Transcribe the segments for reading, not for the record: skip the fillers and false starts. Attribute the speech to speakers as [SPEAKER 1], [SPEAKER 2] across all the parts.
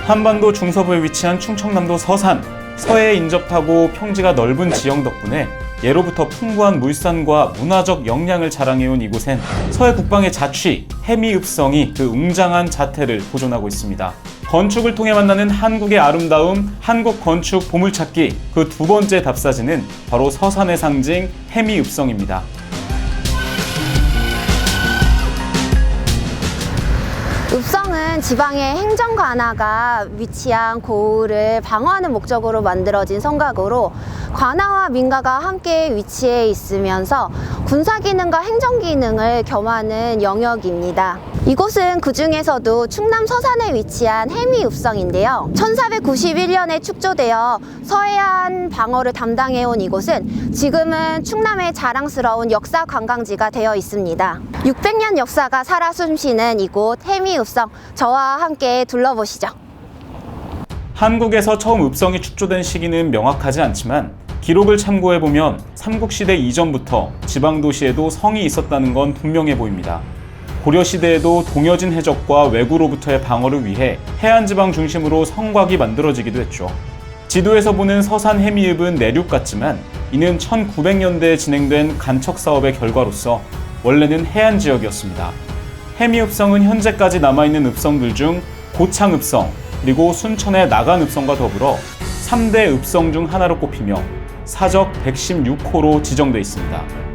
[SPEAKER 1] 한반도 중서부에 위치한 충청남도 서산, 서해에 인접하고 평지가 넓은 지형 덕분에 예로부터 풍부한 물산과 문화적 역량을 자랑해온 이곳엔 서해 국방의 자취, 해미읍성이 그 웅장한 자태를 보존하고 있습니다. 건축을 통해 만나는 한국의 아름다움, 한국 건축 보물찾기, 그 두 번째 답사지는 바로 서산의 상징 해미읍성입니다.
[SPEAKER 2] 읍성은 지방의 행정 관아가 위치한 고을을 방어하는 목적으로 만들어진 성곽으로 관아와 민가가 함께 위치해 있으면서 군사 기능과 행정 기능을 겸하는 영역입니다. 이곳은 그 중에서도 충남 서산에 위치한 해미읍성인데요. 1491년에 축조되어 서해안 방어를 담당해온 이곳은 지금은 충남의 자랑스러운 역사 관광지가 되어 있습니다. 600년 역사가 살아 숨쉬는 이곳 해미읍성, 저와 함께 둘러보시죠.
[SPEAKER 1] 한국에서 처음 읍성이 축조된 시기는 명확하지 않지만 기록을 참고해보면 삼국시대 이전부터 지방도시에도 성이 있었다는 건 분명해 보입니다. 고려시대에도 동여진 해적과 왜구로부터의 방어를 위해 해안지방 중심으로 성곽이 만들어지기도 했죠. 지도에서 보는 서산 해미읍은 내륙 같지만 이는 1900년대에 진행된 간척 사업의 결과로서 원래는 해안 지역이었습니다. 해미읍성은 현재까지 남아있는 읍성들 중 고창읍성, 그리고 순천의 나간읍성과 더불어 3대 읍성 중 하나로 꼽히며 사적 116호로 지정돼 있습니다.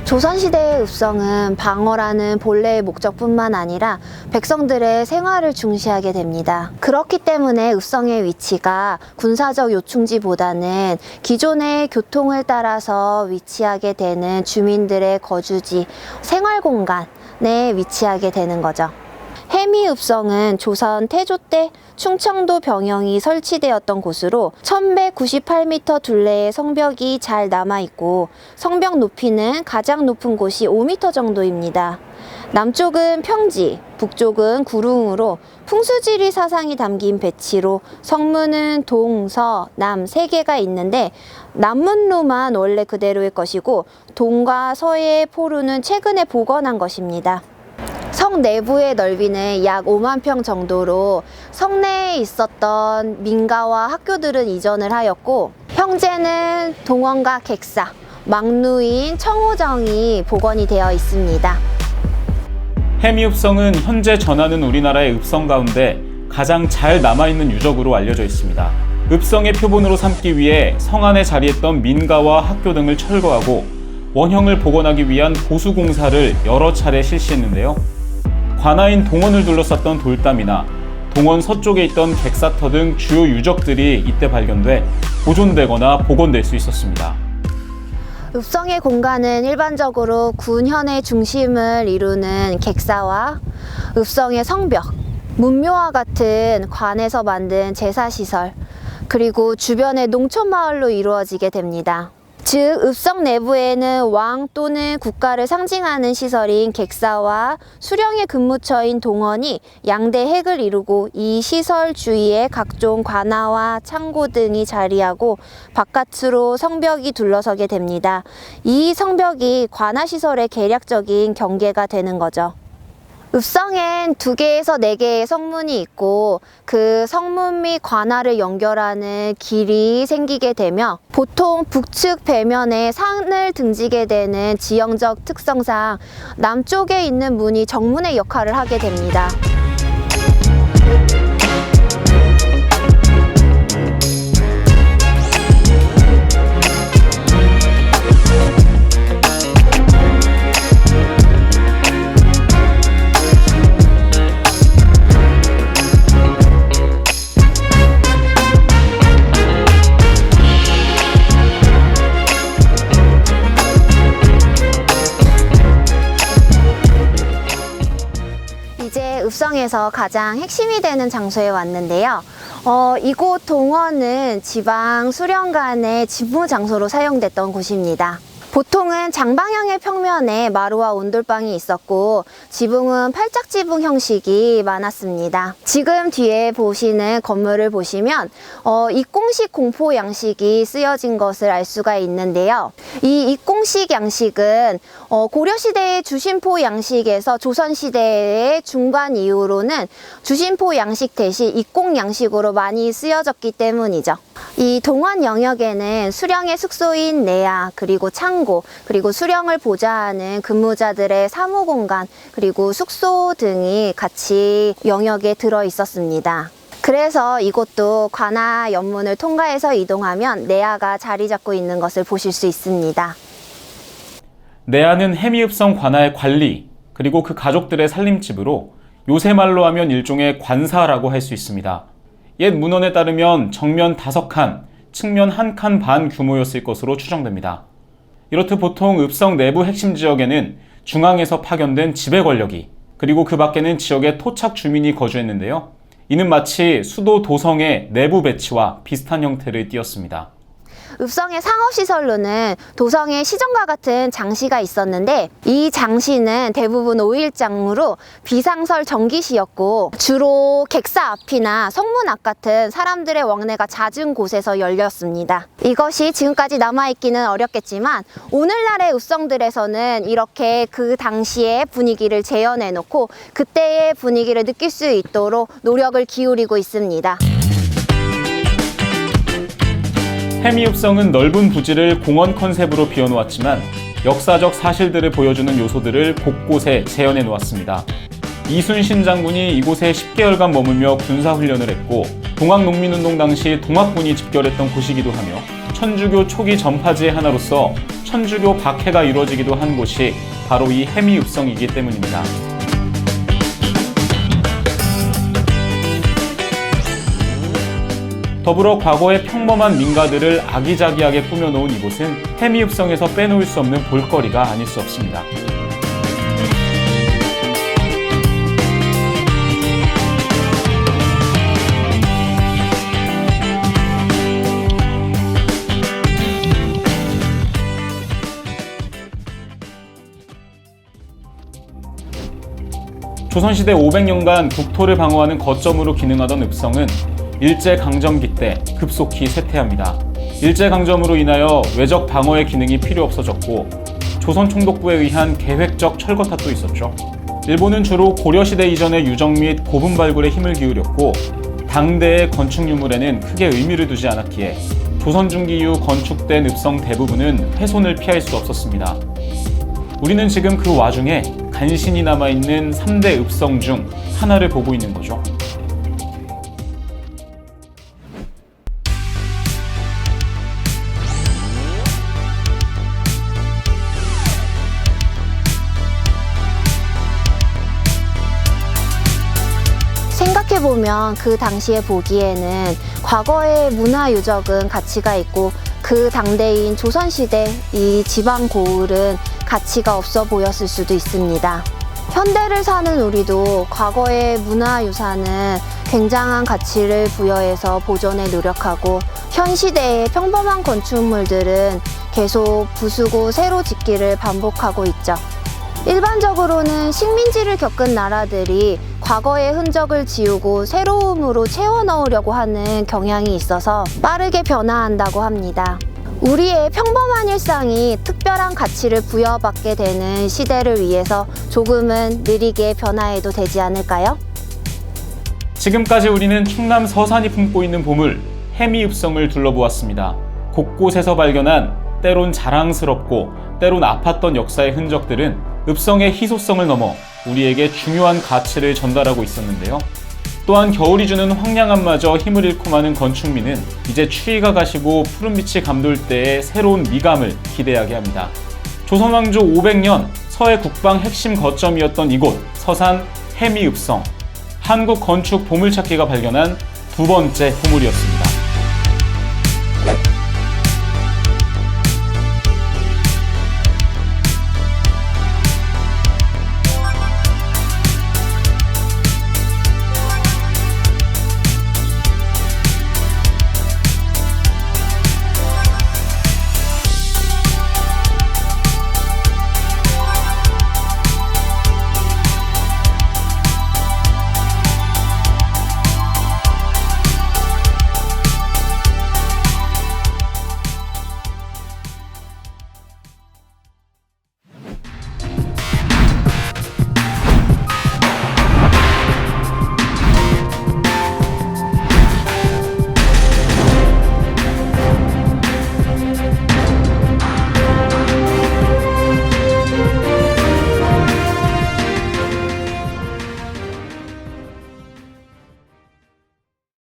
[SPEAKER 2] 조선시대의 읍성은 방어라는 본래의 목적뿐만 아니라 백성들의 생활을 중시하게 됩니다. 그렇기 때문에 읍성의 위치가 군사적 요충지보다는 기존의 교통을 따라서 위치하게 되는 주민들의 거주지, 생활공간에 위치하게 되는 거죠. 해미읍성은 조선 태조 때 충청도 병영이 설치되었던 곳으로 1198m 둘레의 성벽이 잘 남아있고 성벽 높이는 가장 높은 곳이 5m 정도입니다. 남쪽은 평지, 북쪽은 구릉으로 풍수지리 사상이 담긴 배치로 성문은 동, 서, 남 3개가 있는데 남문로만 원래 그대로일 것이고 동과 서의 포로는 최근에 복원한 것입니다. 성 내부의 넓이는 약 5만 평 정도로 성내에 있었던 민가와 학교들은 이전을 하였고 현재는 동원과 객사, 막루인, 청호정이 복원이 되어 있습니다.
[SPEAKER 1] 해미읍성은 현재 전하는 우리나라의 읍성 가운데 가장 잘 남아있는 유적으로 알려져 있습니다. 읍성의 표본으로 삼기 위해 성 안에 자리했던 민가와 학교 등을 철거하고 원형을 복원하기 위한 보수공사를 여러 차례 실시했는데요. 관아인 동원을 둘러쌌던 돌담이나 동원 서쪽에 있던 객사터 등 주요 유적들이 이때 발견돼 보존되거나 복원될 수 있었습니다.
[SPEAKER 2] 읍성의 공간은 일반적으로 군현의 중심을 이루는 객사와 읍성의 성벽, 문묘와 같은 관에서 만든 제사시설, 그리고 주변의 농촌마을로 이루어지게 됩니다. 즉, 읍성 내부에는 왕 또는 국가를 상징하는 시설인 객사와 수령의 근무처인 동원이 양대 핵을 이루고 이 시설 주위에 각종 관아와 창고 등이 자리하고 바깥으로 성벽이 둘러서게 됩니다. 이 성벽이 관아시설의 계략적인 경계가 되는 거죠. 읍성엔 2개에서 4개의 성문이 있고 그 성문 및 관아를 연결하는 길이 생기게 되며 보통 북측 배면에 산을 등지게 되는 지형적 특성상 남쪽에 있는 문이 정문의 역할을 하게 됩니다. 읍성에서 가장 핵심이 되는 장소에 왔는데요. 이곳 동원은 지방 수령관의 집무 장소로 사용됐던 곳입니다. 보통은 장방형의 평면에 마루와 온돌방이 있었고 지붕은 팔짝지붕 형식이 많았습니다. 지금 뒤에 보시는 건물을 보시면 입공식 공포 양식이 쓰여진 것을 알 수가 있는데요. 이 입공식 양식은 고려시대의 주신포 양식에서 조선시대의 중반 이후로는 주신포 양식 대신 입공 양식으로 많이 쓰여졌기 때문이죠. 이 동원 영역에는 수령의 숙소인 내야, 그리고 창고, 그리고 수령을 보좌하는 근무자들의 사무공간, 그리고 숙소 등이 같이 영역에 들어 있었습니다. 그래서 이곳도 관하 연문을 통과해서 이동하면 내야가 자리 잡고 있는 것을 보실 수 있습니다.
[SPEAKER 1] 내야는 해미읍성 관하의 관리, 그리고 그 가족들의 살림집으로 요새 말로 하면 일종의 관사라고 할 수 있습니다. 옛 문헌에 따르면 정면 5칸, 측면 1칸 반 규모였을 것으로 추정됩니다. 이렇듯 보통 읍성 내부 핵심 지역에는 중앙에서 파견된 지배 권력이, 그리고 그 밖에는 지역의 토착 주민이 거주했는데요. 이는 마치 수도 도성의 내부 배치와 비슷한 형태를 띠었습니다.
[SPEAKER 2] 읍성의 상업시설로는 도성의 시정과 같은 장시가 있었는데 이 장시는 대부분 5일장으로 비상설 정기시였고 주로 객사 앞이나 성문 앞 같은 사람들의 왕래가 잦은 곳에서 열렸습니다. 이것이 지금까지 남아있기는 어렵겠지만 오늘날의 읍성들에서는 이렇게 그 당시의 분위기를 재현해놓고 그때의 분위기를 느낄 수 있도록 노력을 기울이고 있습니다.
[SPEAKER 1] 해미읍성은 넓은 부지를 공원 컨셉으로 비워놓았지만 역사적 사실들을 보여주는 요소들을 곳곳에 재현해 놓았습니다. 이순신 장군이 이곳에 10개월간 머물며 군사훈련을 했고 동학농민운동 당시 동학군이 집결했던 곳이기도 하며 천주교 초기 전파지의 하나로서 천주교 박해가 이루어지기도 한 곳이 바로 이 해미읍성이기 때문입니다. 더불어 과거의 평범한 민가들을 아기자기하게 꾸며놓은 이곳은 해미읍성에서 빼놓을 수 없는 볼거리가 아닐 수 없습니다. 조선시대 500년간 국토를 방어하는 거점으로 기능하던 읍성은 일제강점기 때 급속히 쇠퇴합니다. 일제강점으로 인하여 외적 방어의 기능이 필요 없어졌고 조선총독부에 의한 계획적 철거탓도 있었죠. 일본은 주로 고려시대 이전의 유적 및 고분 발굴에 힘을 기울였고 당대의 건축 유물에는 크게 의미를 두지 않았기에 조선 중기 이후 건축된 읍성 대부분은 훼손을 피할 수 없었습니다. 우리는 지금 그 와중에 간신히 남아있는 3대 읍성 중 하나를 보고 있는 거죠.
[SPEAKER 2] 생각해보면 그 당시에 보기에는 과거의 문화유적은 가치가 있고 그 당대인 조선시대 이 지방 고을은 가치가 없어 보였을 수도 있습니다. 현대를 사는 우리도 과거의 문화유산은 굉장한 가치를 부여해서 보존에 노력하고 현 시대의 평범한 건축물들은 계속 부수고 새로 짓기를 반복하고 있죠. 일반적으로는 식민지를 겪은 나라들이 과거의 흔적을 지우고 새로움으로 채워 넣으려고 하는 경향이 있어서 빠르게 변화한다고 합니다. 우리의 평범한 일상이 특별한 가치를 부여받게 되는 시대를 위해서 조금은 느리게 변화해도 되지 않을까요?
[SPEAKER 1] 지금까지 우리는 충남 서산이 품고 있는 보물 해미읍성을 둘러보았습니다. 곳곳에서 발견한 때론 자랑스럽고 때론 아팠던 역사의 흔적들은 읍성의 희소성을 넘어 우리에게 중요한 가치를 전달하고 있었는데요. 또한 겨울이 주는 황량함마저 힘을 잃고 마는 건축미는 이제 추위가 가시고 푸른빛이 감돌 때의 새로운 미감을 기대하게 합니다. 조선왕조 500년 서해 국방 핵심 거점이었던 이곳 서산 해미읍성, 한국 건축 보물찾기가 발견한 두 번째 보물이었습니다.